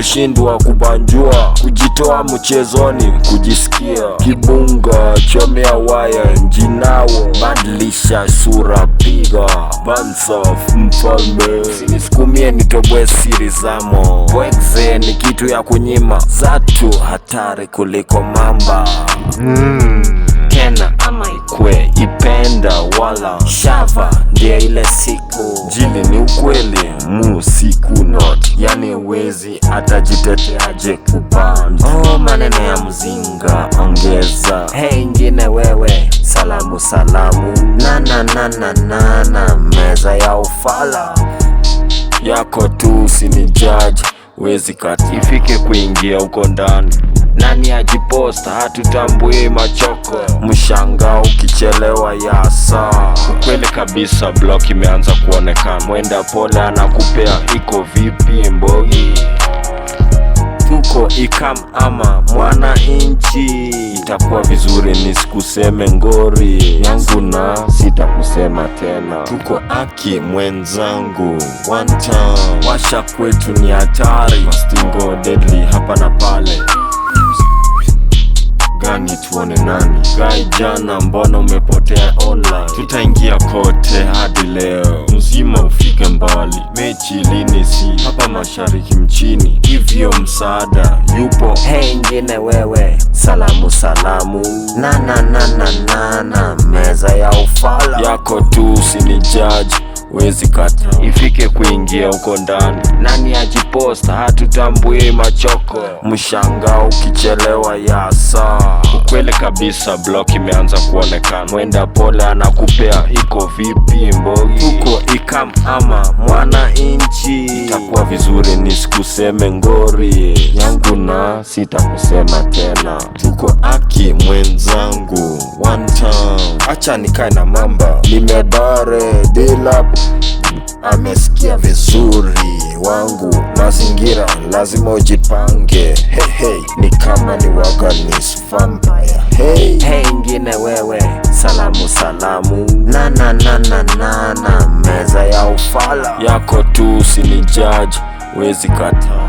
kushindwa, kubanjua, kujitoa mchezoni, kujisikia kibunga, chomea waya njinawo, badilisha sura, piga Bansof mfalme. Usinisukumie nitoboe siri zamo, wekze ni kitu ya kunyima, zatu hatari kuliko mamba. Kena ama ikwe, ipenda wala shava, ndiye ile siku jili ni ukweli, siku not. Yani uwezi atajiteteaje kupanda. Maneno ya mzinga ongeza, hey ingine wewe, salamu salamu, na meza ya ufala yako tu, usini judge, wezi kati ifike kuingia uko ndani. Nani ajiposta hatutambui machoko, mshangao ukichelewa ya saa. Ukweli kabisa block imeanza kuonekana, mwenda pole anakupea iko vipi mbogi. Tuko ikam ama mwana inchi, itakuwa vizuri nisikuseme ngori yangu na sitakusema tena. Tuko aki mwenzangu, one time washa kwetu ni hatari, mastingo deadly hapa na pale. Gani tuone nani gai jana, mbona umepotea online? Tutaingia kote hadi leo mzima ufike mbali. Mechi lini? Si hapa mashariki mchini, hivyo msaada yupo. Hey ingine wewe, salamu salamu, na meza ya ufala yako tu, usini judge, wezi kata ifike kuingia uko ndani. Nani ajiposta hatutambui machoko, mshangao ukichelewa ya saa. Ukweli kabisa block imeanza kuonekana, mwenda pole anakupea iko vipi mbogi. Tuko ikam ama mwana inchi, itakuwa vizuri nisikuseme ngori yangu na sitakusema tena. Tuko aki mwenzangu, one time acha nikae na mamba, nimebare dilap amesikia vizuri wangu. Mazingira lazima ujipange, hey, ni kama ni waganis vampire. Hey ingine wewe, salamu salamu, na meza ya ufala yako tu, usini judge, wezi kata.